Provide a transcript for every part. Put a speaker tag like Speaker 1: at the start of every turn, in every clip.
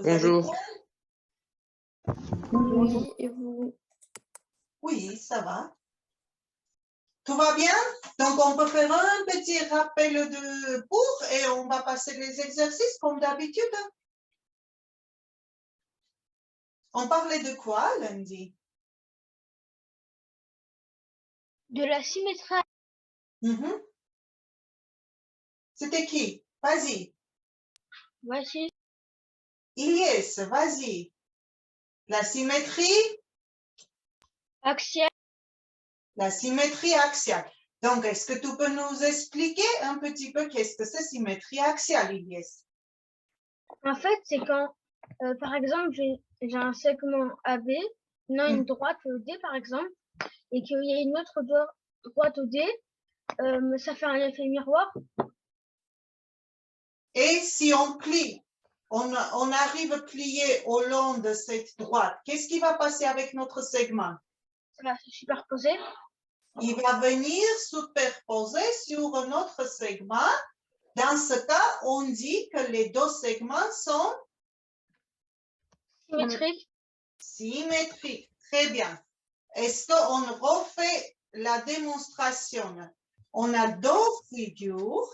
Speaker 1: allez
Speaker 2: Bonjour.
Speaker 1: bien?
Speaker 3: Oui, et vous?
Speaker 1: Oui, ça va. Tout va bien? Donc, on peut faire un petit rappel de cours et on va passer les exercices comme d'habitude. On parlait de quoi lundi?
Speaker 3: De la symétrie.
Speaker 1: Mhm. C'était qui? Vas-y.
Speaker 3: Voici.
Speaker 1: Ilyes, vas-y. La symétrie?
Speaker 3: Axial.
Speaker 1: La symétrie axiale. Donc, est-ce que tu peux nous expliquer un petit peu qu'est-ce que c'est symétrie axiale, Ilyes?
Speaker 3: En fait, c'est quand, par exemple, j'ai un segment AB, non une droite OD, par exemple, et qu'il y a une autre droite OD, ça fait un effet miroir.
Speaker 1: Et si on plie, on arrive à plier au long de cette droite, qu'est-ce qui va passer avec notre segment?
Speaker 3: Ça va se superposer.
Speaker 1: Il va venir superposer sur un autre segment. Dans ce cas, on dit que les deux segments sont
Speaker 3: Symétriques.
Speaker 1: symétriques. Très bien. Est-ce qu'on refait la démonstration? On a deux figures.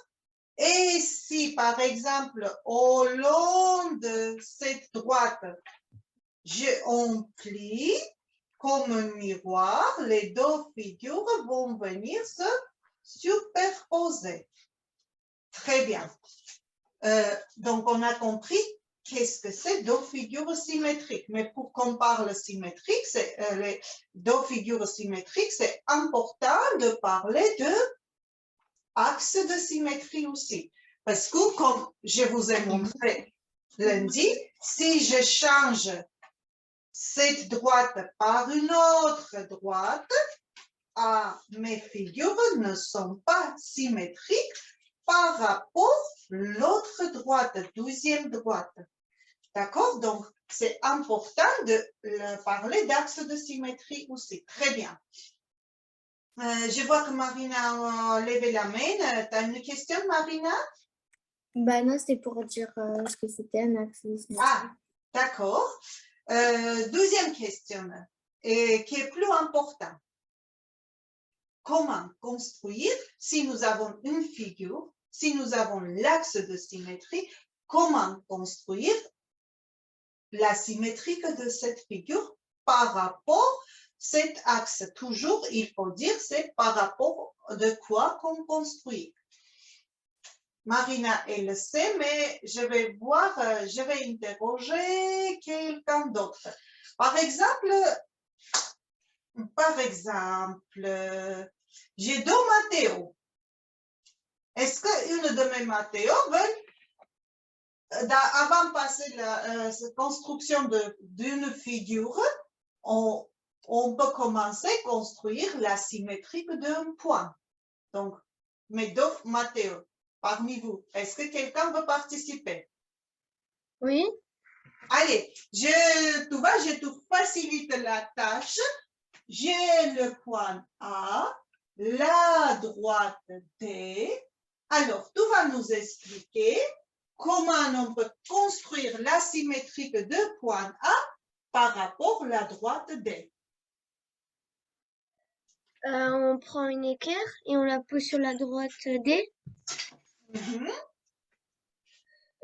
Speaker 1: Et si, par exemple, au long de cette droite, on plie comme un miroir, les deux figures vont venir se superposer. Très bien. Donc, on a compris qu'est-ce que c'est deux figures symétriques. Mais pour qu'on parle symétrique, les deux figures symétriques, c'est important de parler de axe de symétrie aussi. Parce que, comme je vous ai montré lundi, si je change cette droite par une autre droite, mes figures ne sont pas symétriques par rapport à l'autre droite, deuxième droite. D'accord? Donc, c'est important de parler d'axe de symétrie aussi. Très bien. Je vois que Marina a levé la main. Tu as une question, Marina?
Speaker 4: Bah non, c'était pour dire ce que c'était un axe de symétrie.
Speaker 1: Ah, d'accord. Deuxième question, et qui est plus important. Comment construire, si nous avons une figure, si nous avons l'axe de symétrie, comment construire la symétrie de cette figure par rapport à cet axe? Toujours, il faut dire, c'est par rapport de quoi qu'on construit. Marina, elle le sait, mais je vais voir, je vais interroger quelqu'un d'autre. Par exemple, j'ai deux Mathéo. Est-ce qu'une de mes Mathéo veut, avant de passer la construction d'une figure, on peut commencer à construire la symétrie d'un point. Donc, mes deux Mathéo, parmi vous, est-ce que quelqu'un veut participer?
Speaker 3: Oui.
Speaker 1: Allez, tu vois, je te facilite la tâche. J'ai le point A, la droite D. Alors, tu vas nous expliquer comment on peut construire la symétrie de point A par rapport à la droite D.
Speaker 4: On prend une équerre et on la pose sur la droite D.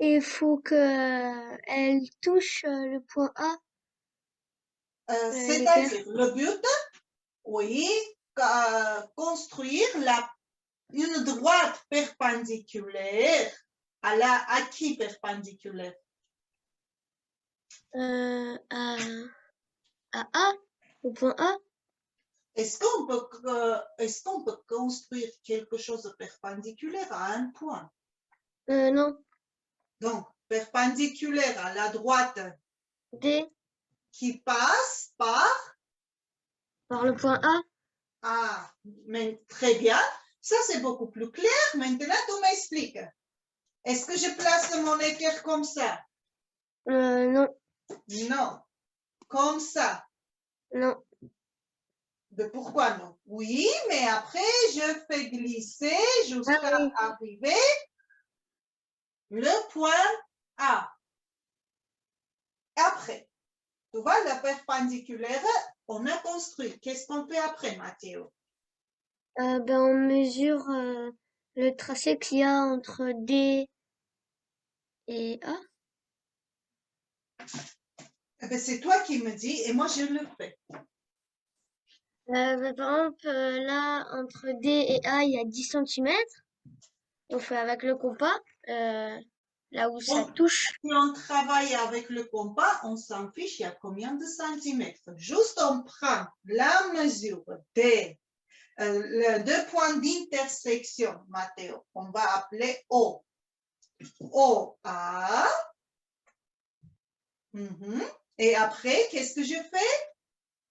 Speaker 4: Et il faut qu'elle touche le point A.
Speaker 1: C'est-à-dire, le but, oui, construire une droite perpendiculaire à qui perpendiculaire?
Speaker 4: À A, au point A.
Speaker 1: Est-ce qu'on peut construire quelque chose de perpendiculaire à un point?
Speaker 4: Non.
Speaker 1: Donc, perpendiculaire à la droite
Speaker 4: D.
Speaker 1: qui passe
Speaker 4: Par le point A.
Speaker 1: Ah, mais très bien. Ça, c'est beaucoup plus clair. Maintenant, tu m'expliques. Est-ce que je place mon équerre comme ça?
Speaker 4: Non.
Speaker 1: Non. Comme ça?
Speaker 4: Non.
Speaker 1: Mais pourquoi non? Oui, mais après, je fais glisser jusqu'à arriver le point A. Après, tu vois, la perpendiculaire, on a construit. Qu'est-ce qu'on fait après, Mathéo?
Speaker 4: On mesure le tracé qu'il y a entre D et A.
Speaker 1: Eh ben, c'est toi qui me dis et moi je le fais.
Speaker 4: Par exemple, là, entre D et A, il y a 10 centimètres. On fait avec le compas, là où ça
Speaker 1: Bon,
Speaker 4: touche.
Speaker 1: si on travaille avec le compas, on s'en fiche, il y a combien de centimètres? Juste on prend la mesure des deux points d'intersection, Mathéo. On va appeler O. OA. Et après, qu'est-ce que je fais?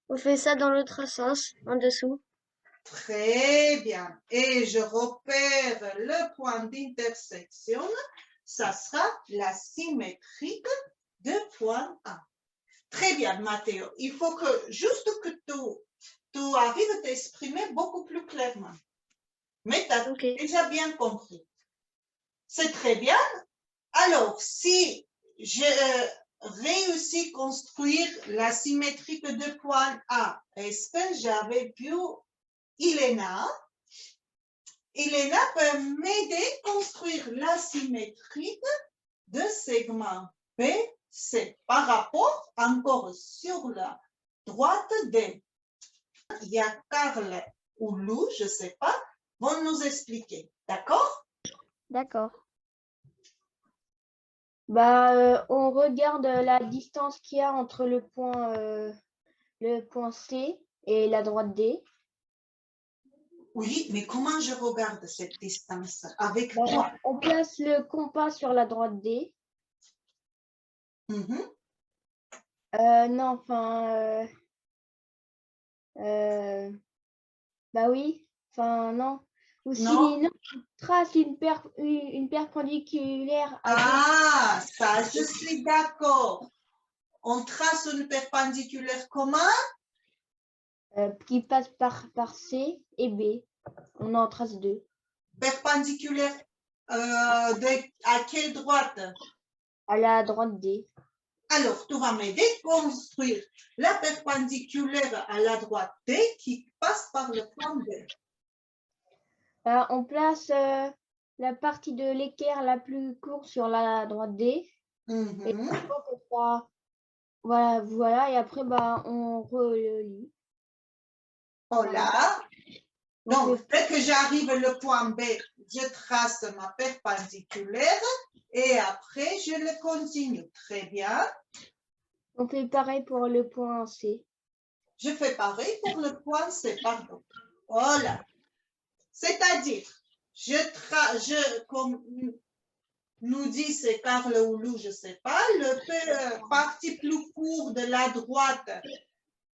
Speaker 4: On fait ça dans l'autre sens, en dessous.
Speaker 1: Très bien. Et je repère le point d'intersection. Ça sera la symétrique de point A. Très bien, Mathéo. Il faut que juste que tu arrives à t'exprimer beaucoup plus clairement. Mais tu as déjà bien compris. C'est très bien. Alors, si je réussis à construire la symétrique de point A, est-ce que j'avais vu Elena? Elena peut m'aider à construire la symétrique de segment BC par rapport encore sur la droite D. Il y a Carl ou Lou, je ne sais pas, vont nous expliquer. D'accord?
Speaker 2: D'accord. On regarde la distance qu'il y a entre le point C et la droite D.
Speaker 1: Oui, mais comment je regarde cette distance? Avec quoi?
Speaker 2: On place le compas sur la droite D. Non, enfin... oui, enfin non. Ou sinon, on trace une perpendiculaire.
Speaker 1: Ah, ça, je suis d'accord. On trace une perpendiculaire comment?
Speaker 2: Qui passe par C et B. On en trace deux.
Speaker 1: Perpendiculaire à quelle droite?
Speaker 2: À la droite D.
Speaker 1: Alors, tu vas m'aider à construire la perpendiculaire à la droite D qui passe par le point B.
Speaker 2: On place la partie de l'équerre la plus courte sur la droite D. Et voilà, et après, on relie.
Speaker 1: Voilà. Donc, dès que j'arrive au point B, je trace ma perpendiculaire et après, je le continue. Très bien.
Speaker 2: On fait pareil pour le point C.
Speaker 1: Je fais pareil pour le point C, pardon. Voilà. C'est-à-dire, comme nous dit c'est Carl ou Lou, je ne sais pas, le partie plus court de la droite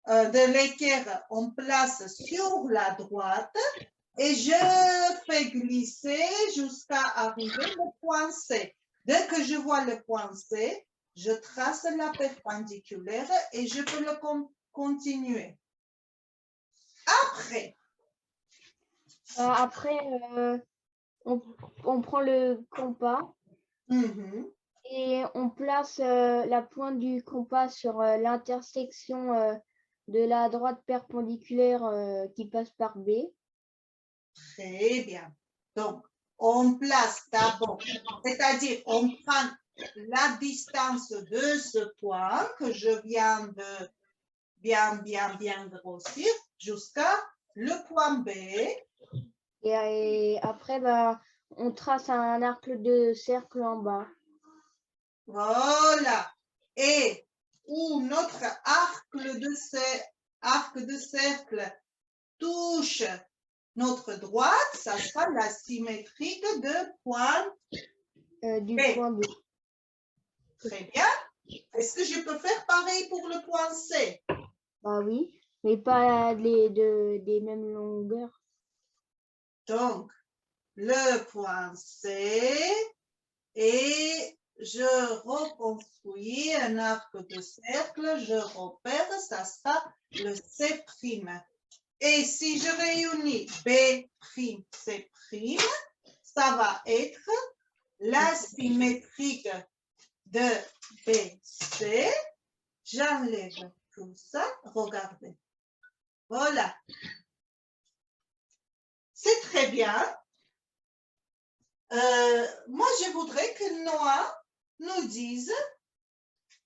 Speaker 1: de l'équerre, on place sur la droite et je fais glisser jusqu'à arriver au point C. Dès que je vois le point C, je trace la perpendiculaire et je peux le continuer.
Speaker 2: Après, on prend le compas et on place la pointe du compas sur l'intersection de la droite perpendiculaire qui passe par B.
Speaker 1: Très bien. Donc, on place d'abord, c'est-à-dire on prend la distance de ce point que je viens de bien grossir jusqu'à le point B.
Speaker 2: Et après, on trace un arc de cercle en bas.
Speaker 1: Voilà. Et où notre arc de cercle touche notre droite, ça sera la symétrique de point
Speaker 2: du
Speaker 1: B.
Speaker 2: point B.
Speaker 1: Très bien. Est-ce que je peux faire pareil pour le point C?
Speaker 2: Oui, mais pas des mêmes longueurs.
Speaker 1: Donc, le point C et je reconstruis un arc de cercle, je repère, ça sera le C'. Et si je réunis B', C', ça va être la symétrique de BC J'enlève tout ça. Regardez. Voilà. C'est très bien. Moi, je voudrais que Noah nous dise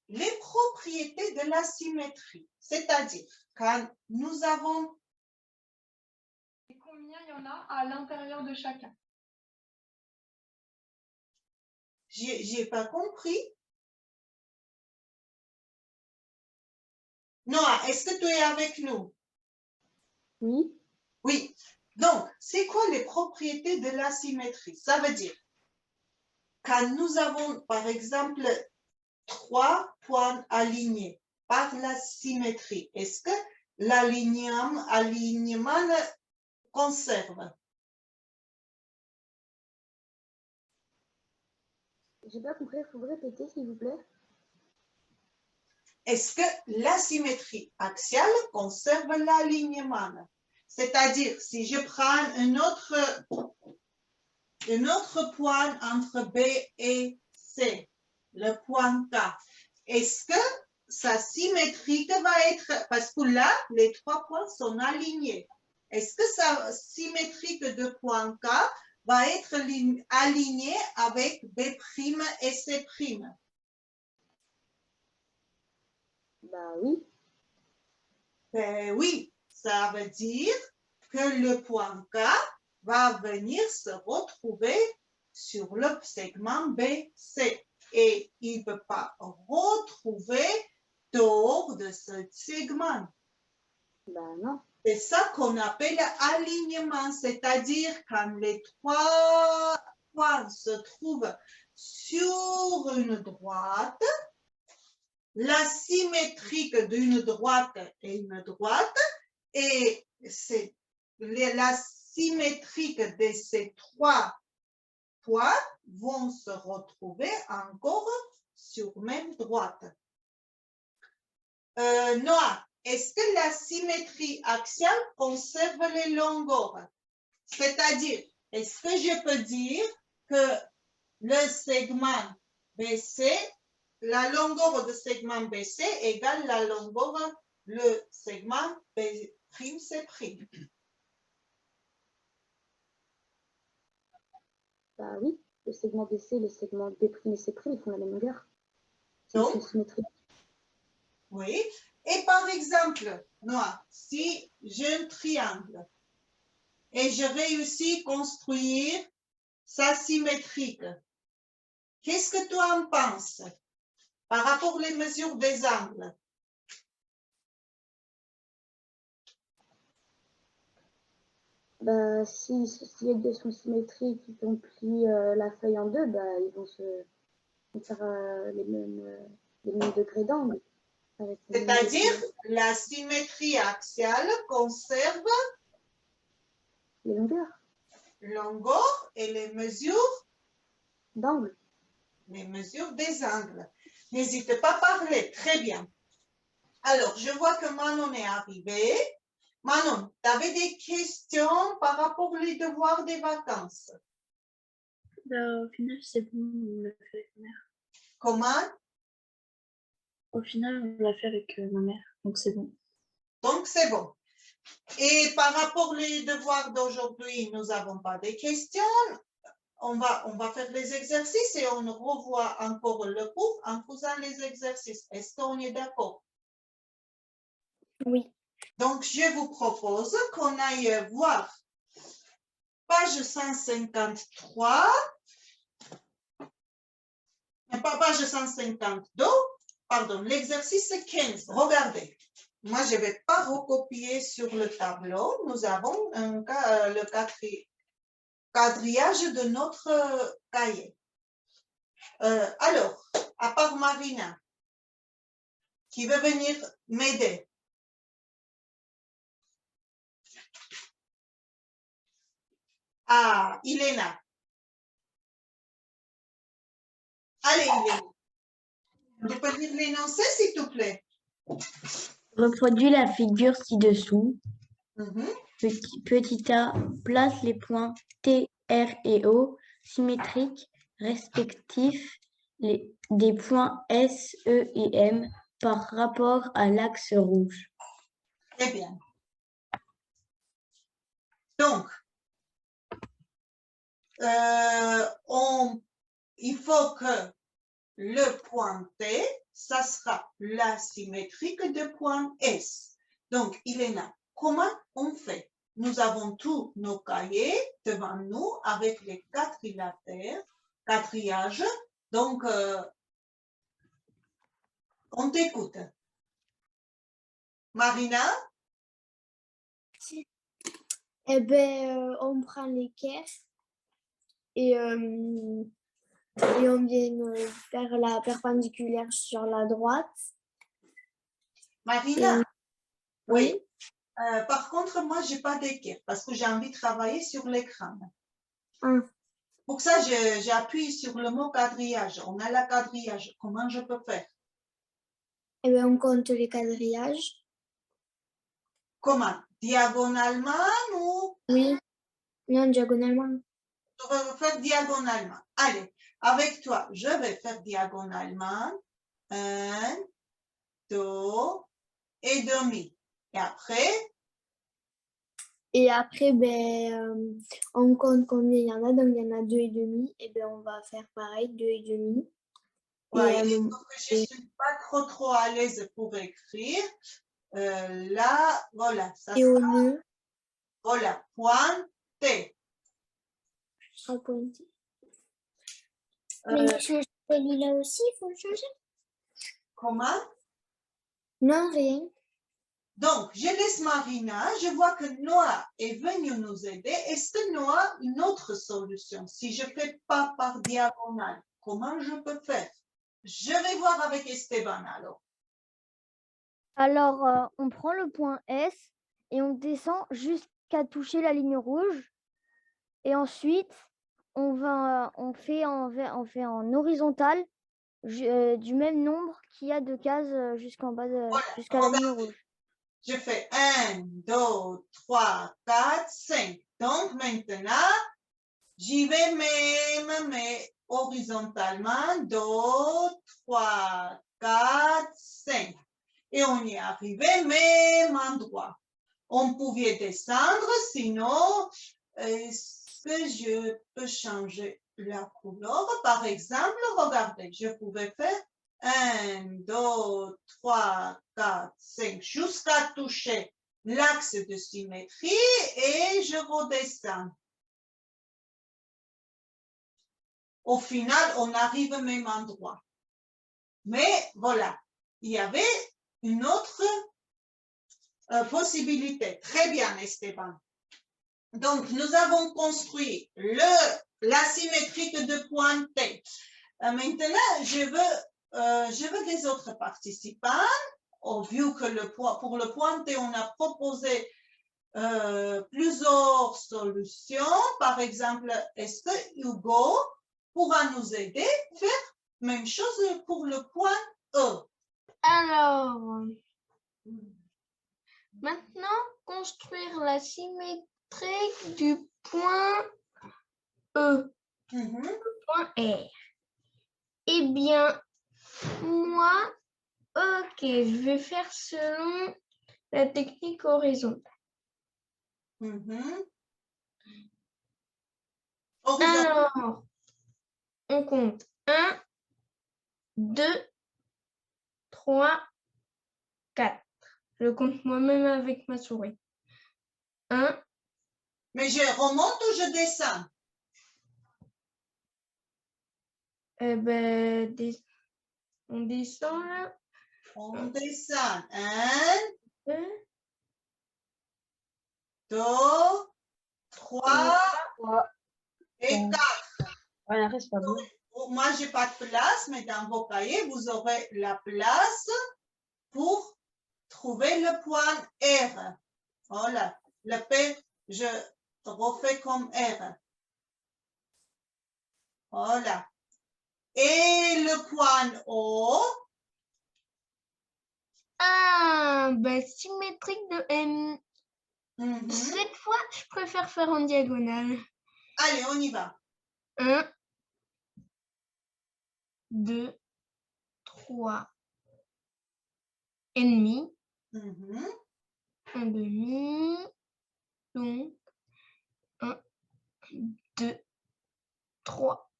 Speaker 1: les propriétés de la symétrie. C'est-à-dire, quand nous avons...
Speaker 5: Et combien il y en a à l'intérieur de chacun?
Speaker 1: J'ai pas compris. Noah, est-ce que tu es avec nous?
Speaker 2: Oui.
Speaker 1: Oui. Donc, c'est quoi les propriétés de la symétrie? Ça veut dire, quand nous avons, par exemple, 3 points alignés par la symétrie, est-ce que l'alignement conserve?
Speaker 2: J'ai pas compris, il faut répéter s'il vous plaît.
Speaker 1: Est-ce que la symétrie axiale conserve l'alignement? C'est-à-dire, si je prends un autre point entre B et C, le point K, est-ce que sa symétrique va être, parce que là, les 3 points sont alignés, est-ce que sa symétrique de point K va être alignée avec B' et C'?
Speaker 2: Bah oui.
Speaker 1: Ben oui, ça veut dire que le point K va venir se retrouver sur le segment BC et il ne peut pas retrouver dehors de ce segment.
Speaker 2: Bah non.
Speaker 1: C'est ça qu'on appelle alignement, c'est-à-dire quand les 3 points se trouvent sur une droite, la symétrique d'une droite est une droite et c'est la symétrique de ces 3 points vont se retrouver encore sur même droite. Noah, est-ce que la symétrie axiale conserve les longueurs? C'est-à-dire, est-ce que je peux dire que le segment BC, la longueur de segment BC égale la longueur le segment B'C'?
Speaker 2: Bah oui, le segment BC et le segment B' et C' ils font la même longueur.
Speaker 1: Donc,
Speaker 2: symétrique.
Speaker 1: Oui. Et par exemple, Noah, si j'ai un triangle et je réussis à construire sa symétrique, qu'est-ce que tu en penses par rapport aux mesures des angles?
Speaker 2: Bah, si les deux sont symétriques, ils ont plié la feuille en deux, bah, ils vont faire les mêmes degrés d'angle.
Speaker 1: C'est-à-dire, la symétrie axiale conserve
Speaker 2: les longueurs
Speaker 1: longueur et les mesures
Speaker 2: d'angle.
Speaker 1: Les mesures des angles. N'hésitez pas à parler. Très bien. Alors, je vois que Manon est arrivée. Manon, tu avais des questions par rapport aux devoirs des vacances?
Speaker 6: Au final, c'est bon, on l'a fait avec ma mère.
Speaker 1: Comment?
Speaker 6: Au final, on l'a fait avec ma mère, donc c'est bon.
Speaker 1: Donc, c'est bon. Et par rapport aux devoirs d'aujourd'hui, nous n'avons pas de questions. On va faire les exercices et on revoit encore le cours en faisant les exercices. Est-ce qu'on est d'accord?
Speaker 6: Oui.
Speaker 1: Donc, je vous propose qu'on aille voir page 153, pas page 152, pardon, l'exercice 15. Regardez, moi, je ne vais pas recopier sur le tableau. Nous avons le quadrillage de notre cahier. Alors, à part Marina, qui veut venir m'aider? Ah, Ilena. Allez, Ilena. Tu peux lire l'énoncé, s'il te plaît?
Speaker 7: Reproduis la figure ci-dessous.
Speaker 1: Mm-hmm.
Speaker 7: A, place les points T, R et O symétriques respectifs des points S, E et M par rapport à l'axe rouge.
Speaker 1: Très bien. Donc, il faut que le point T, ça sera la symétrique de point S. Donc, Iléna, comment on fait? Nous avons tous nos cahiers devant nous avec les quatrillages. Donc, on t'écoute. Marina?
Speaker 2: Eh bien, on prend l'équerre et on vient faire la perpendiculaire sur la droite.
Speaker 1: Marina?
Speaker 2: Oui.
Speaker 1: Par contre, moi, je n'ai pas d'équerre parce que j'ai envie de travailler sur l'écran. Pour ça, j'appuie sur le mot quadrillage. On a la quadrillage. Comment je peux faire?
Speaker 2: Eh bien, on compte les quadrillages.
Speaker 1: Comment? Diagonalement ou?
Speaker 2: Oui. Non, diagonalement.
Speaker 1: Je vais faire diagonalement. Allez, avec toi, je vais faire diagonalement. 1, 2 et demi. Et après?
Speaker 2: Et après, on compte combien il y en a. Donc, il y en a 2 et demi. Et bien, on va faire pareil, 2 et demi.
Speaker 1: Ouais, je ne suis pas trop à l'aise pour écrire. Là, voilà. Ça
Speaker 2: et au nœud.
Speaker 1: Voilà, point T.
Speaker 2: Pointé.
Speaker 4: Mais celui-là aussi, il faut le changer?
Speaker 1: Comment?
Speaker 2: Non, rien.
Speaker 1: Donc, je laisse Marina. Je vois que Noah est venu nous aider. Est-ce que Noah a une autre solution? Si je ne fais pas par diagonale, comment je peux faire? Je vais voir avec Esteban alors.
Speaker 8: Alors, on prend le point S et on descend jusqu'à toucher la ligne rouge. Et ensuite, on fait en horizontal du même nombre qu'il y a de cases jusqu'en bas, jusqu'à la ligne rouge.
Speaker 1: Je fais 1, 2, 3, 4, 5. Donc, maintenant, j'y vais même, mais horizontalement. 2, 3, 4, 5. Et on y est arrivé, même endroit. On pouvait descendre, sinon, est-ce que je peux changer la couleur? Par exemple, regardez, je pouvais faire 1, 2, 3, 4, 5, jusqu'à toucher l'axe de symétrie et je redescends. Au final, on arrive au même endroit. Mais voilà, il y avait une autre possibilité. Très bien, Esteban. Donc, nous avons construit la symétrique de point T. Maintenant, je veux des autres participants. Vu que pour le point T, on a proposé plusieurs solutions. Par exemple, est-ce que Hugo pourra nous aider à faire la même chose pour le point E?
Speaker 3: Alors, maintenant, construire la symétrique du point E, point R. Eh bien, moi, ok, je vais faire selon la technique horizontale. Alors, on compte 1, 2, 3, 4. Je compte moi-même avec ma souris. 1.
Speaker 1: Mais je remonte ou je descends?
Speaker 3: Eh ben, on descend là.
Speaker 1: On descend. 1, 2, 3 et 4.
Speaker 6: Ouais, reste pas bon.
Speaker 1: Moi, je n'ai pas de place, mais dans vos cahiers, vous aurez la place pour trouver le point R. Voilà, le P, je refais comme R. Voilà. Et le point O?
Speaker 3: Ah, ben, symétrique de M. Cette fois, je préfère faire en diagonale.
Speaker 1: Allez, on y va.
Speaker 3: 1, 2, 3,
Speaker 2: 1,5.
Speaker 1: Mhm.
Speaker 2: 1,5. Donc, 1, 2, 3.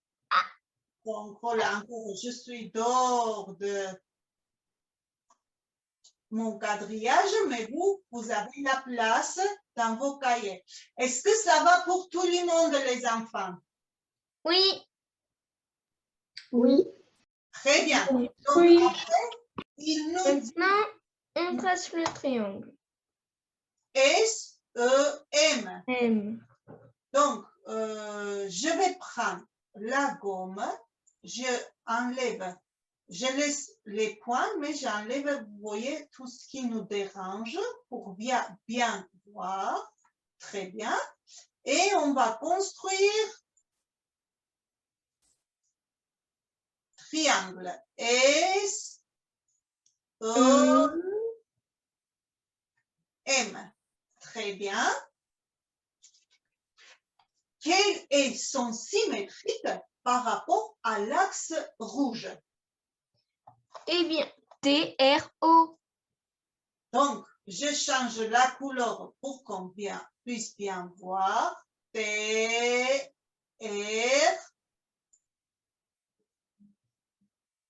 Speaker 1: Donc, voilà, encore, je suis dehors de mon quadrillage, mais vous avez la place dans vos cahiers. Est-ce que ça va pour tout le monde, les enfants?
Speaker 2: Oui.
Speaker 7: Oui.
Speaker 1: Très bien. Donc,
Speaker 2: Oui.
Speaker 1: après, il nous dit
Speaker 2: Maintenant, on trace le triangle.
Speaker 1: S, E, M.
Speaker 2: M.
Speaker 1: Donc, je vais prendre la gomme, je laisse les points, mais j'enlève, vous voyez, tout ce qui nous dérange pour bien voir. Très bien. Et on va construire triangle S, E, M. Très bien. Quel est son symétrique par rapport à l'axe rouge?
Speaker 2: Eh bien, TRO.
Speaker 1: Donc, je change la couleur pour qu'on puisse bien voir. T, R,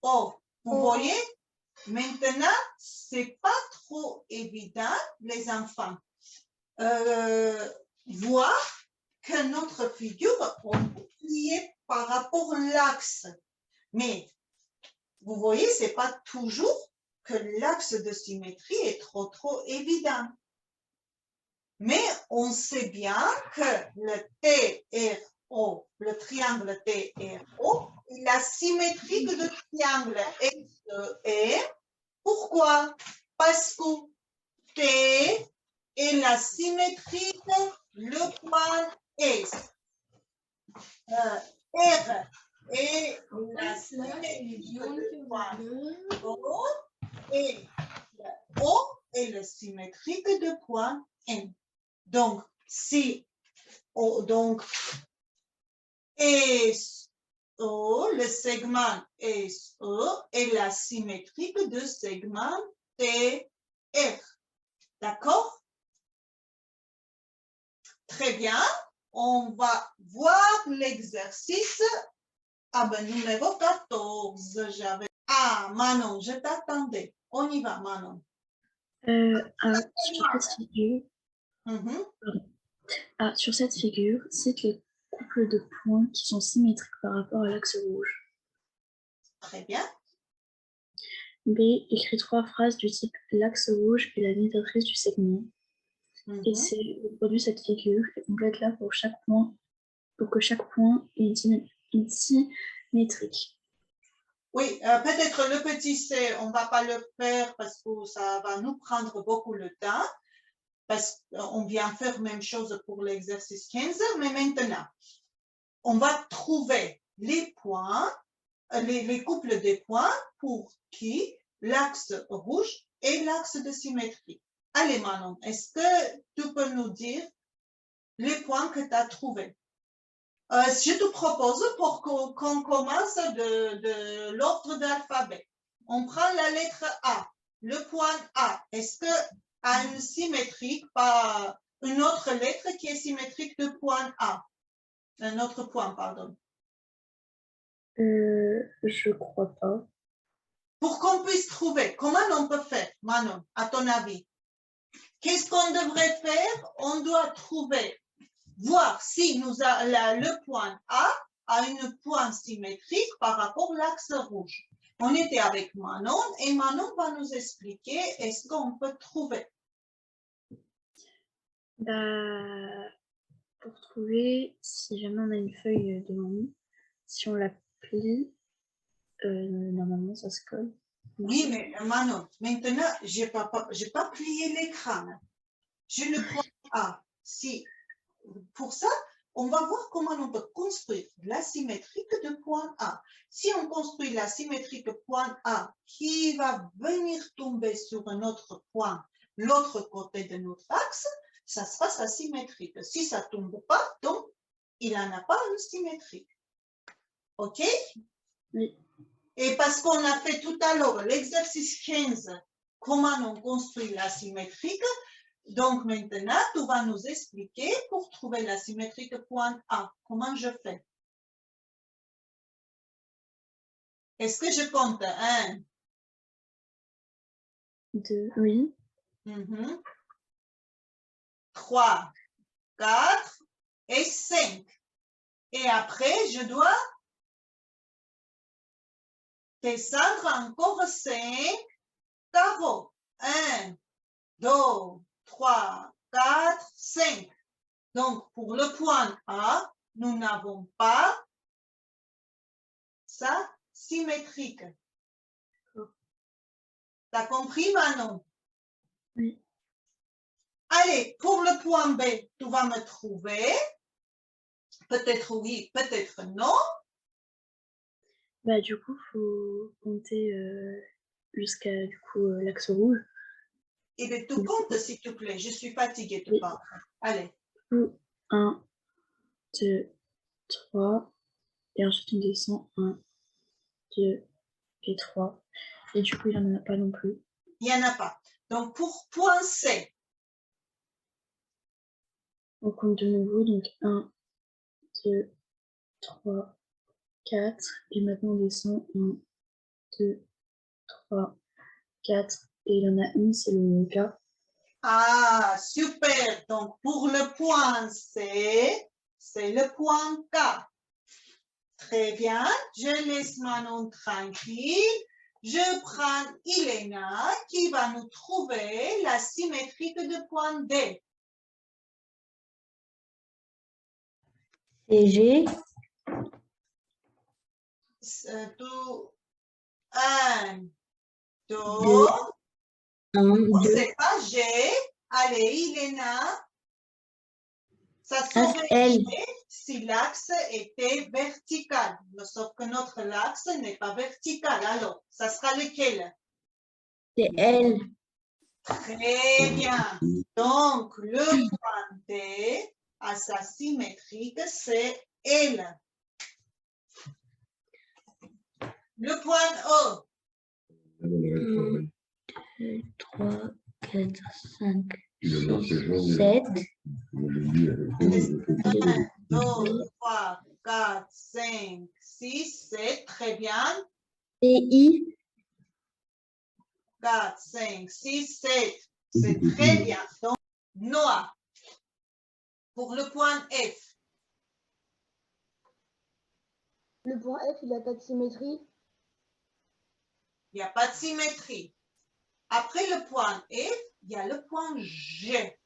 Speaker 1: O. Vous voyez? Maintenant, c'est pas trop évident, les enfants, voir que notre figure, on peut plier par rapport à l'axe. Mais, vous voyez, c'est pas toujours que l'axe de symétrie est trop évident. Mais on sait bien que le TRO, le triangle TRO, est la symétrique du triangle SEM. Pourquoi? Parce que T est la symétrique, le point S. R est la symétrique du point O et le O est la symétrique du point M. Donc, si donc SO, le segment SO est la symétrique du segment TR. D'accord? Très bien. On va voir l'exercice numéro 14. Ah, Manon, je t'attendais. On y va, Manon.
Speaker 6: Sur cette figure, sur cette figure, cite les couples de points qui sont symétriques par rapport à l'axe rouge.
Speaker 1: Très bien.
Speaker 6: B. Écrit 3 phrases du type l'axe rouge est la médiatrice du segment. Et C. Reproduit cette figure et complète-la pour que chaque point ait une symétrique.
Speaker 1: Oui, peut-être le petit C, on ne va pas le faire parce que ça va nous prendre beaucoup de temps, parce qu'on vient faire la même chose pour l'exercice 15, mais maintenant, on va trouver les points, les couples de points pour qui l'axe rouge est l'axe de symétrie. Allez, Manon, est-ce que tu peux nous dire les points que tu as trouvés? Je te propose pour qu'on commence de l'ordre de l'alphabet. On prend la lettre A. Le point A, est-ce que a une symétrique, pas une autre lettre qui est symétrique du point A? Un autre point, pardon.
Speaker 6: Je crois pas.
Speaker 1: Pour qu'on puisse trouver, comment on peut faire, Manon, à ton avis? Qu'est-ce qu'on devrait faire? On doit trouver, voir si le point A a un point symétrique par rapport à l'axe rouge. On était avec Manon et Manon va nous expliquer est-ce qu'on peut trouver.
Speaker 6: Pour trouver, si jamais on a une feuille devant nous, si on la plie, normalement ça se colle.
Speaker 1: Oui, mais Manon, maintenant, je n'ai pas plié l'écran. J'ai le point A. Pour ça, on va voir comment on peut construire la symétrique de point A. Si on construit la symétrique point A qui va venir tomber sur un autre point, l'autre côté de notre axe, ça sera sa symétrique. Si ça ne tombe pas, donc il n'en a pas une symétrique. OK?
Speaker 6: Oui.
Speaker 1: Et parce qu'on a fait tout à l'heure l'exercice 15 comment on construit la symétrique. Donc maintenant, tu vas nous expliquer pour trouver la symétrique point A. Comment je fais? Est-ce que je compte 1,
Speaker 6: 2, oui.
Speaker 1: 3, 4 et 5. Et après, je dois descendre encore 5 carreaux. 1, 2, 3, 4, 5. Donc, pour le point A, nous n'avons pas ça symétrique. T'as compris, Manon?
Speaker 6: Oui.
Speaker 1: Allez, pour le point B, tu vas me trouver. Peut-être oui, peut-être non.
Speaker 6: Bah, du coup, il faut compter jusqu'à l'axe rouge.
Speaker 1: Et bien, tu comptes, s'il te plaît. Je suis fatiguée de parler. Allez.
Speaker 6: 1, 2, 3. Et ensuite, on descend 1, 2 et 3. Et du coup, il n'y en a pas non plus.
Speaker 1: Il n'y en a pas. Donc, pour point C.
Speaker 6: On compte de nouveau. Donc, 1, 2, 3, 4. Et maintenant, on descend 1, 2, 3, 4. Et il y en a une, c'est le K.
Speaker 1: Ah, super. Donc, pour le point C, c'est le point K. Très bien. Je laisse Manon tranquille. Je prends Elena qui va nous trouver la symétrique de point D.
Speaker 7: CG.
Speaker 1: 1, 2.
Speaker 7: 1, 2.
Speaker 1: C'est pas G. Allez, Elena. Ça serait
Speaker 7: L.
Speaker 1: G si l'axe était vertical. Sauf que notre axe n'est pas vertical. Alors, ça sera lequel?
Speaker 7: C'est L.
Speaker 1: Très bien. Donc, le point D à sa symétrique, c'est L. Le point O.
Speaker 7: 1, 2, 3, 4, 5, 6, 7.
Speaker 1: 1, 2, 3, 4, 5, 6, 7. Très bien.
Speaker 7: I.
Speaker 1: 4, 5, 6, 7. C'est très bien. Donc, Noah. Pour le point F.
Speaker 2: Le point F, il n'a pas de symétrie.
Speaker 1: Il n'y a pas de symétrie. Après le point F, il y a le point G.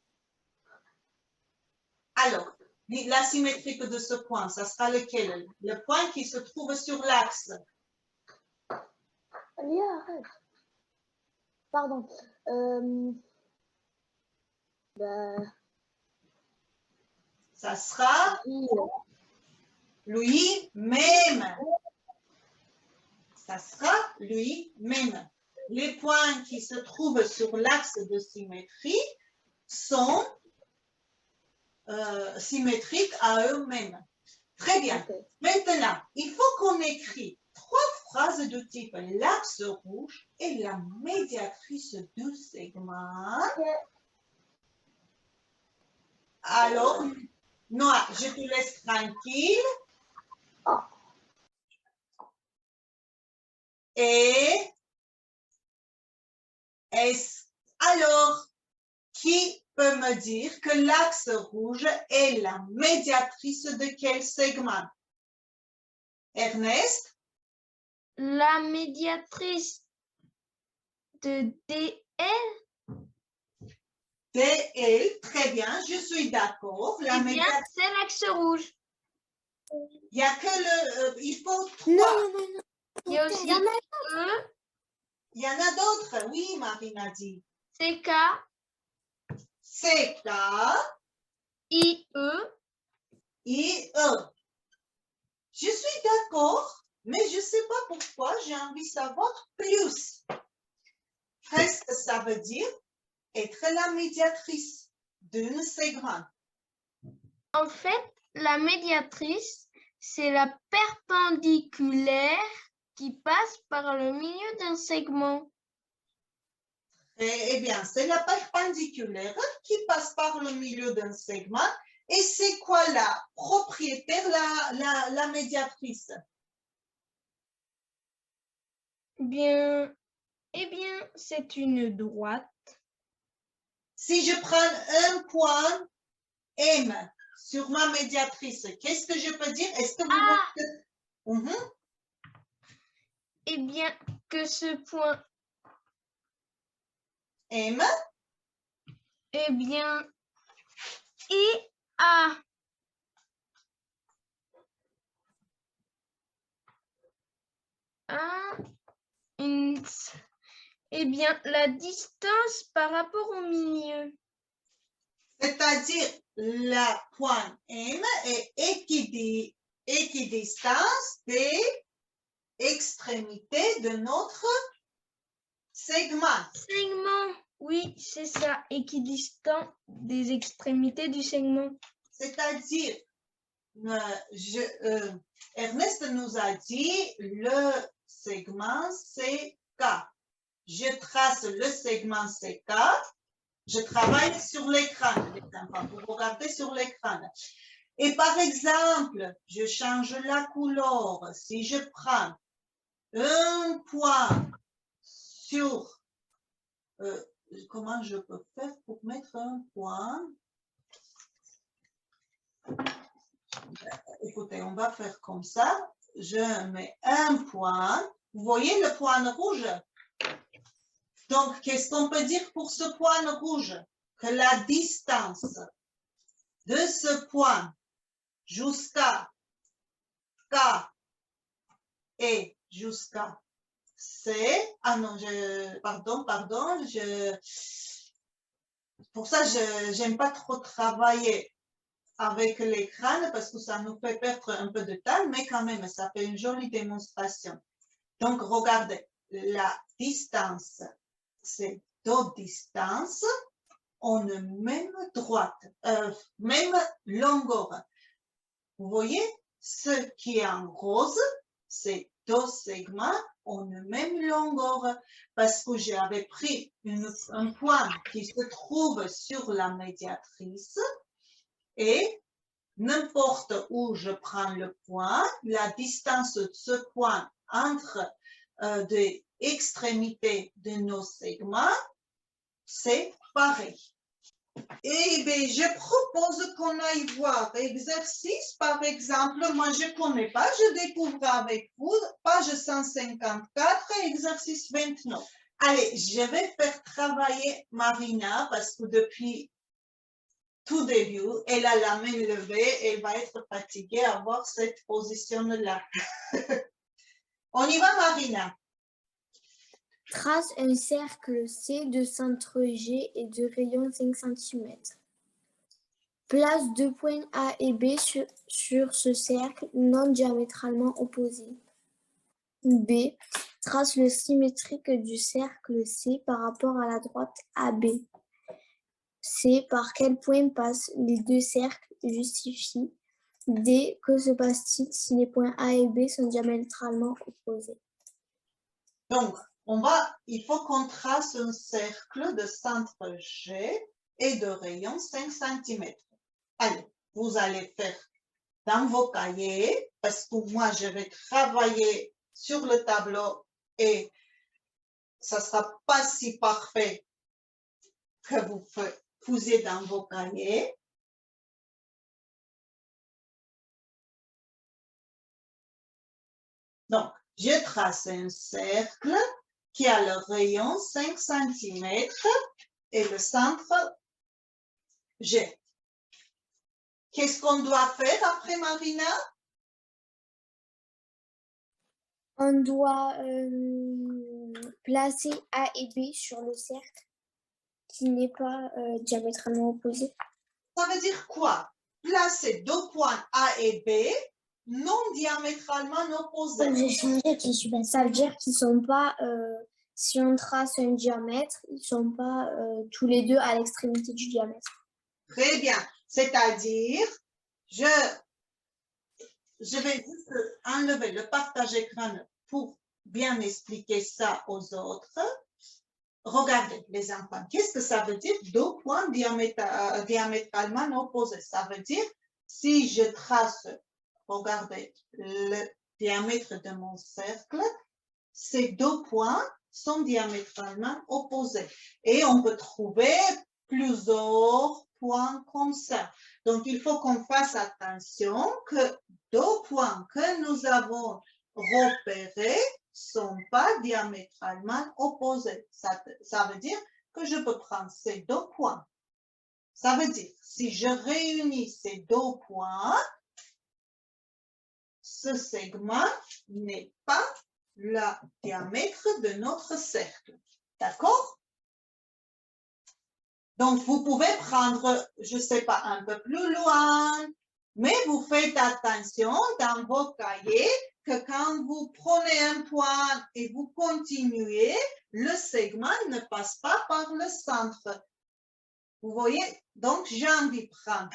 Speaker 1: Alors, la symétrique de ce point, ça sera lequel? Le point qui se trouve sur l'axe.
Speaker 2: Allez, arrête. Pardon.
Speaker 1: Ça sera lui-même. Ça sera lui-même. Les points qui se trouvent sur l'axe de symétrie sont symétriques à eux-mêmes. Très bien.
Speaker 2: Okay.
Speaker 1: Maintenant, il faut qu'on écrit 3 phrases de type l'axe rouge et la médiatrice du segment.
Speaker 2: Okay.
Speaker 1: Alors, Noah, je te laisse tranquille.
Speaker 2: Oh.
Speaker 1: Et alors, qui peut me dire que l'axe rouge est la médiatrice de quel segment? Ernest?
Speaker 3: La médiatrice de DL.
Speaker 1: DL, très bien, je suis d'accord.
Speaker 3: C'est l'axe rouge.
Speaker 1: Il n'y a que le... il faut 3.
Speaker 8: Non.
Speaker 3: Il y a aussi E.
Speaker 1: Il y en a d'autres, oui, Marina dit.
Speaker 3: CK.
Speaker 1: CK.
Speaker 3: IE.
Speaker 1: IE. Je suis d'accord, mais je ne sais pas pourquoi j'ai envie de savoir plus. Qu'est-ce que ça veut dire être la médiatrice d'un segment?
Speaker 3: En fait, la médiatrice, c'est la perpendiculaire qui passe par le milieu d'un segment.
Speaker 1: Eh bien, c'est la perpendiculaire qui passe par le milieu d'un segment. Et c'est quoi la propriétaire, la médiatrice?
Speaker 3: Bien, eh bien, c'est une droite.
Speaker 1: Si je prends un point M sur ma médiatrice, qu'est-ce que je peux dire? Est-ce que vous voyez?
Speaker 3: Eh bien, que ce point
Speaker 1: M.
Speaker 3: Eh bien, et A. Eh bien, la distance par rapport au milieu.
Speaker 1: C'est-à-dire, la point M est équidistance des extrémités de notre segment.
Speaker 3: Segment, oui, c'est ça, équidistant des extrémités du segment.
Speaker 1: C'est-à-dire, Ernest nous a dit le segment CK. Je trace le segment CK. Je travaille sur l'écran, les enfants. Vous regardez sur l'écran. Et par exemple, je change la couleur. Si je prends un point sur... comment je peux faire pour mettre un point? Écoutez, on va faire comme ça. Je mets un point. Vous voyez le point rouge? Donc, qu'est-ce qu'on peut dire pour ce point rouge? Que la distance de ce point jusqu'à K et jusqu'à C. Ah non, pardon. Pour ça, je n'aime pas trop travailler avec l'écran parce que ça nous fait perdre un peu de temps, mais quand même, ça fait une jolie démonstration. Donc, regardez, la distance, c'est deux distances en même droite, même longueur. Vous voyez, ce qui est en rose, c'est deux segments en même longueur parce que j'avais pris un point qui se trouve sur la médiatrice et n'importe où je prends le point, la distance de ce point entre des extrémités de nos segments, c'est pareil. Eh bien, je propose qu'on aille voir exercice, par exemple, moi je ne connais pas, je découvre avec vous, page 154, exercice 29. Allez, je vais faire travailler Marina parce que depuis tout début, elle a la main levée, elle va être fatiguée à voir cette position-là. On y va, Marina.
Speaker 7: Trace un cercle C de centre G et de rayon 5 cm. Place deux points A et B sur ce cercle non diamétralement opposés. B. Trace le symétrique du cercle C par rapport à la droite AB. C. Par quel point passent les deux cercles justifie. D. Que se passe-t-il si les points A et B sont diamétralement opposés?
Speaker 1: Donc, il faut qu'on trace un cercle de centre G et de rayon 5 cm. Allez, vous allez faire dans vos cahiers, parce que moi, je vais travailler sur le tableau et ça ne sera pas si parfait que vous faisiez dans vos cahiers. Donc, je trace un cercle qui a le rayon 5 cm et le centre G. Qu'est-ce qu'on doit faire après, Marina?
Speaker 7: On doit placer A et B sur le cercle qui n'est pas diamétralement opposé.
Speaker 1: Ça veut dire quoi? Placer deux points A et B non diamétralement opposés.
Speaker 7: Ça veut dire qu'ils ne sont pas, si on trace un diamètre, ils ne sont pas tous les deux à l'extrémité du diamètre.
Speaker 1: Très bien. C'est-à-dire, je vais juste enlever le partage écran pour bien expliquer ça aux autres. regardez les enfants, qu'est-ce que ça veut dire? Deux points diamétralement opposés. Ça veut dire, si je trace, regardez, le diamètre de mon cercle, ces deux points sont diamétralement opposés. Et on peut trouver plusieurs points comme ça. Donc, il faut qu'on fasse attention que deux points que nous avons repérés ne sont pas diamétralement opposés. Ça veut dire que je peux prendre ces deux points. Ça veut dire, si je réunis ces deux points, ce segment n'est pas le diamètre de notre cercle. D'accord? Donc, vous pouvez prendre, je ne sais pas, un peu plus loin, mais vous faites attention dans vos cahiers que quand vous prenez un point et vous continuez, le segment ne passe pas par le centre. Vous voyez? Donc, j'ai envie de prendre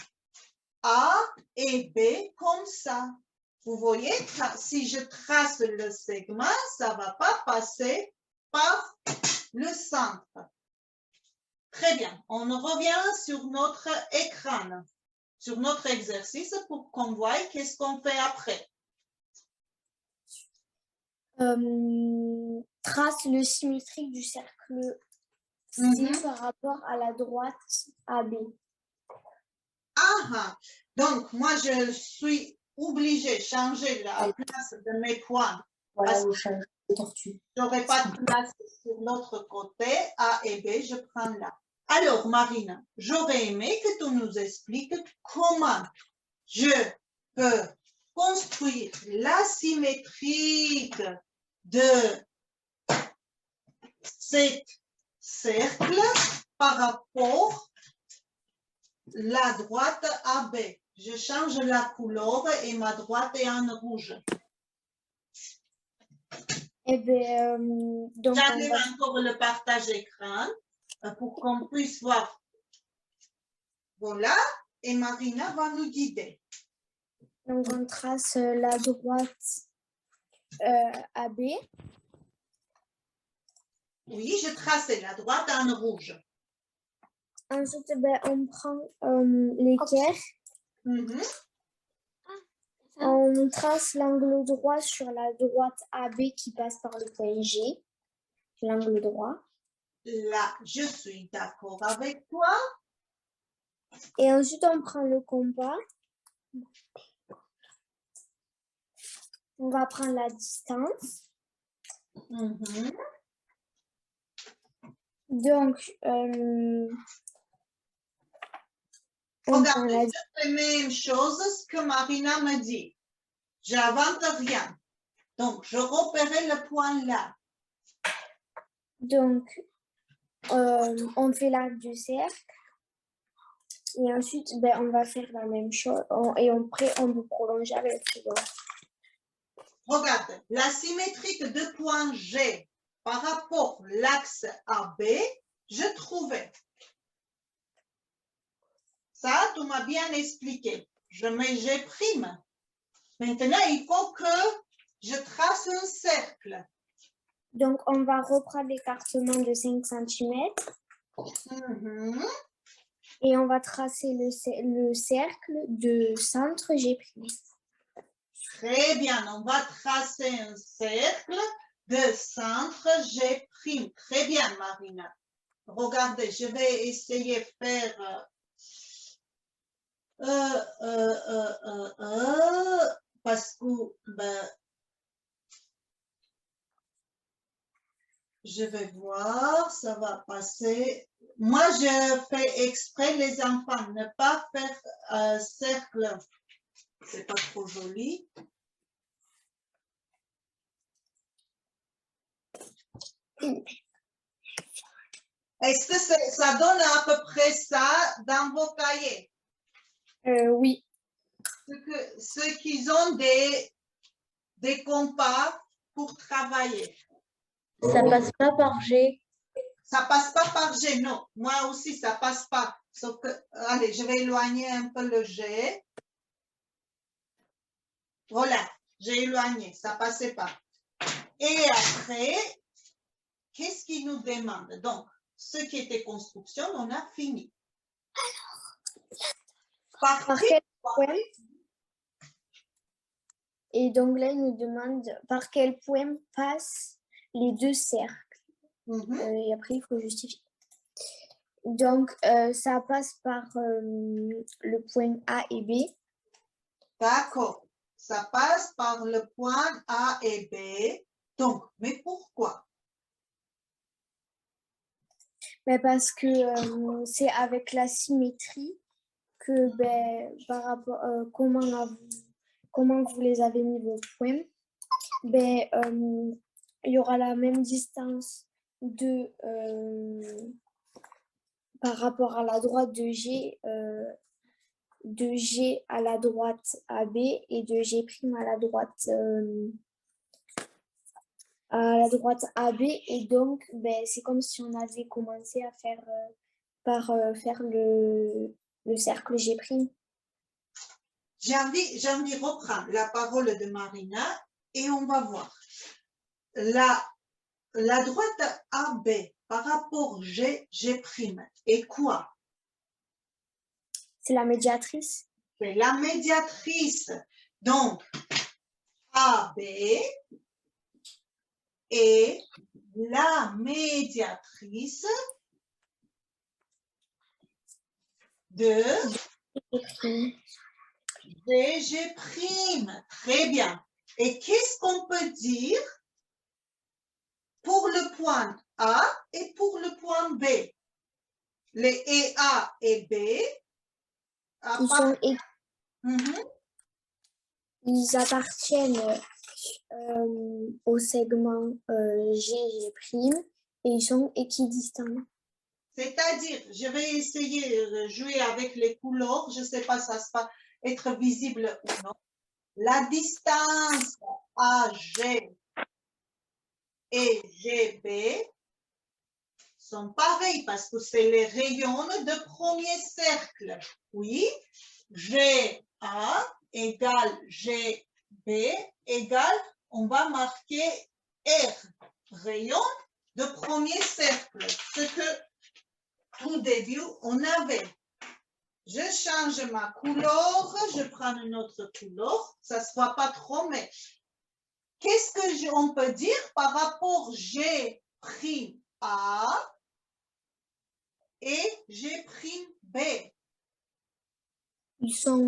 Speaker 1: A et B comme ça. Vous voyez, si je trace le segment, ça ne va pas passer par le centre. Très bien, on revient sur notre écran, sur notre exercice pour qu'on voie qu'est-ce qu'on fait après.
Speaker 7: Trace le symétrique du cercle C par rapport à la droite AB.
Speaker 1: Ah, donc moi je suis obligée de changer la place de mes points.
Speaker 7: Voilà, vous changez de tortue.
Speaker 1: Je n'aurai pas de place sur l'autre côté, A et B, je prends là. Alors, Marina, j'aurais aimé que tu nous expliques comment je peux construire la symétrique de cet cercle par rapport à la droite AB. Je change la couleur et ma droite est en rouge.
Speaker 7: Eh bien, donc
Speaker 1: j'enlève encore le partage écran pour qu'on puisse voir. Voilà, et Marina va nous guider.
Speaker 7: Donc, on trace la droite AB.
Speaker 1: Oui, je trace la droite en rouge.
Speaker 7: Ensuite, ben, on prend l'équerre. On trace l'angle droit sur la droite AB qui passe par le point G. L'angle droit.
Speaker 1: Là, je suis d'accord avec toi.
Speaker 7: Et ensuite, on prend le compas. On va prendre la distance. Donc,
Speaker 1: regardez, je fais la même chose que Marina me dit. J'invente rien. Donc, je repérais le point là.
Speaker 7: Donc, on fait l'arc du cercle. Et ensuite, ben, on va faire la même chose. Et après, on peut prolonger avec le triangle.
Speaker 1: Regarde, la symétrique de point G par rapport à l'axe AB, je trouvais. Ça, tu m'as bien expliqué. Je mets G'. Maintenant, il faut que je trace un cercle.
Speaker 7: Donc, on va reprendre l'écartement de 5 cm. Et on va tracer le cercle de centre G'.
Speaker 1: Très bien, on va tracer un cercle de centre G'. Très bien, Marina. Regardez, je vais essayer de faire... parce que ben, je vais voir, ça va passer. Moi, je fais exprès les enfants, ne pas faire un cercle. C'est pas trop joli. Est-ce que ça donne à peu près ça dans vos cahiers?
Speaker 7: Oui.
Speaker 1: Ceux qui ont des compas pour travailler.
Speaker 6: Ça passe pas par G.
Speaker 1: Ça passe pas par G, non. Moi aussi, ça passe pas. Sauf que, allez, je vais éloigner un peu le G. Voilà, j'ai éloigné, ça passait pas. Et après, qu'est-ce qu'il nous demande? Donc, ce qui était construction, on a fini.
Speaker 7: Par quel point? Et donc là, il nous demande par quel point passent les deux cercles. Et après, il faut justifier. Donc, ça passe par le point A et B.
Speaker 1: D'accord. Ça passe par le point A et B. Donc, mais pourquoi?
Speaker 7: Ben parce que c'est avec la symétrie que par rapport comment vous les avez mis vos points, il y aura la même distance par rapport à la droite de G à la droite AB et de G' à la droite AB, et donc c'est comme si on avait commencé à faire par faire le cercle G'.
Speaker 1: J'ai envie de reprendre la parole de Marina et on va voir. La droite AB par rapport G' est quoi?
Speaker 7: C'est la médiatrice.
Speaker 1: C'est la médiatrice. Donc, AB est la médiatrice de G'. Très bien. Et qu'est-ce qu'on peut dire pour le point A et pour le point B? Les A et B,
Speaker 7: ils appartiennent au segment G' et ils sont équidistants.
Speaker 1: C'est-à-dire, je vais essayer de jouer avec les couleurs, je ne sais pas si ça va être visible ou non. La distance AG et GB sont pareils parce que c'est les rayons de premier cercle. Oui, GA égale GB égale, on va marquer R, rayon de premier cercle. Ce que au début, on avait. Je change ma couleur, je prends une autre couleur, ça ne se voit pas trop, mais qu'est-ce qu'on peut dire par rapport G' A et G' B?
Speaker 7: Ils sont,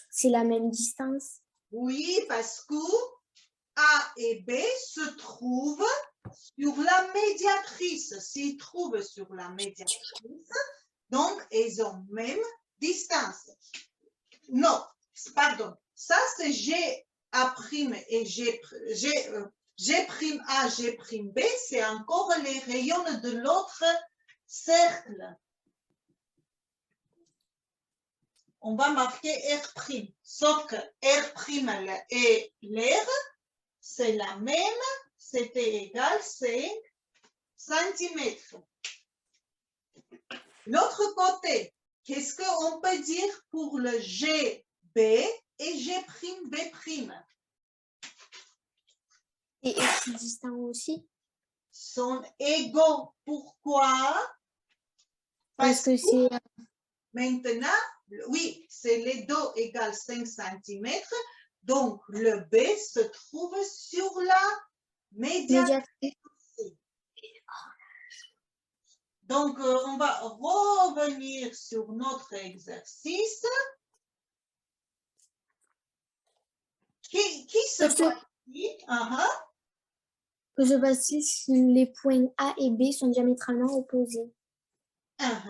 Speaker 7: c'est la même distance.
Speaker 1: Oui, parce que A et B se trouvent sur la médiatrice. S'ils trouvent sur la médiatrice, donc ils ont même distance. Non, pardon. Ça, c'est G' A' et G' A, G' B, c'est encore les rayons de l'autre cercle. On va marquer R'. Sauf que R' et l'air, c'est la même, c'était égal 5 cm. L'autre côté, qu'est-ce qu'on peut dire pour le GB et G''B'?
Speaker 7: Et équidistants aussi?
Speaker 1: Sont égaux. Pourquoi?
Speaker 7: Parce que c'est...
Speaker 1: Maintenant, oui, c'est les deux égale 5 cm. Donc, le B se trouve sur la médiatrice. Donc, on va revenir sur notre exercice. Qui se passe ici?
Speaker 7: Que se passe-t-il si les points A et B sont diamétralement opposés? Ça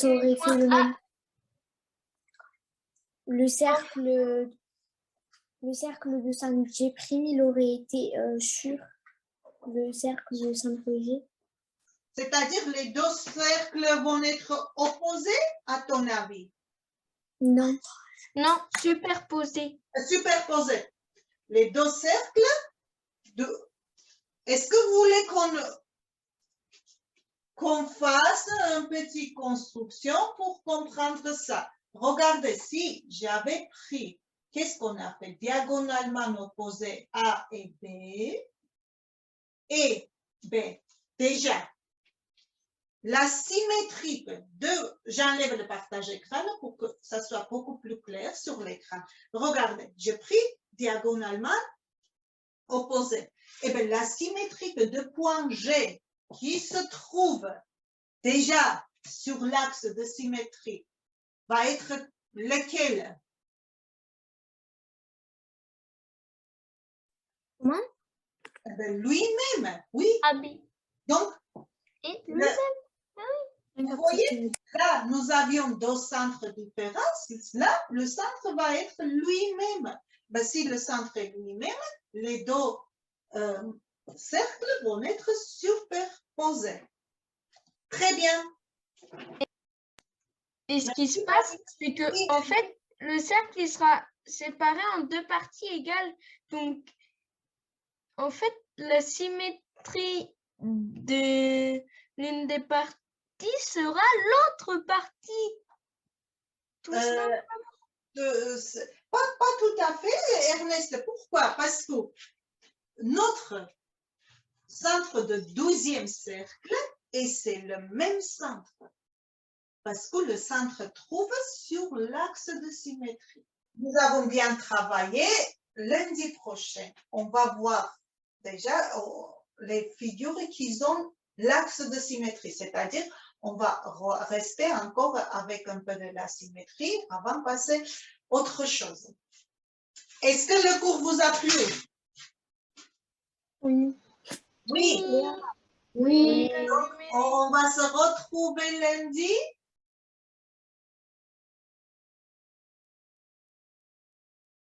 Speaker 7: aurait fait le même. Le cercle de centre G', il aurait été sur le cercle de centre G.
Speaker 1: C'est-à-dire les deux cercles vont être opposés, à ton avis?
Speaker 7: Non.
Speaker 3: Non, superposés.
Speaker 1: Superposés. Les deux cercles, est-ce que vous voulez qu'on fasse une petite construction pour comprendre ça? Regardez, si j'avais pris, qu'est-ce qu'on a fait? Diagonalement opposé A et B. Et bien, déjà, la symétrie j'enlève le partage écran pour que ça soit beaucoup plus clair sur l'écran. Regardez, j'ai pris diagonalement opposé. Et bien, la symétrie de point G qui se trouve déjà sur l'axe de symétrie va être lequel?
Speaker 3: Comment?
Speaker 1: Eh bien, lui-même, oui.
Speaker 3: AB.
Speaker 1: Donc,
Speaker 3: Et
Speaker 1: vous voyez, là, nous avions deux centres différents. Là, le centre va être lui-même. Ben, si le centre est lui-même, les deux cercles vont être superposés. Très bien.
Speaker 5: Et ce qui se passe, c'est que en fait, le cercle il sera séparé en deux parties égales. Donc, en fait, la symétrie de l'une des parties sera l'autre partie. Tout simplement.
Speaker 1: Pas tout à fait, Ernest. Pourquoi? Parce que notre centre de 12e cercle, et c'est le même centre, parce que le centre trouve sur l'axe de symétrie. Nous avons bien travaillé. Lundi prochain, on va voir déjà les figures qui ont l'axe de symétrie, c'est-à-dire on va rester encore avec un peu de la symétrie avant de passer à autre chose. Est-ce que le cours vous a plu?
Speaker 3: Oui.
Speaker 1: Oui.
Speaker 3: Oui.
Speaker 1: Donc, on va se retrouver lundi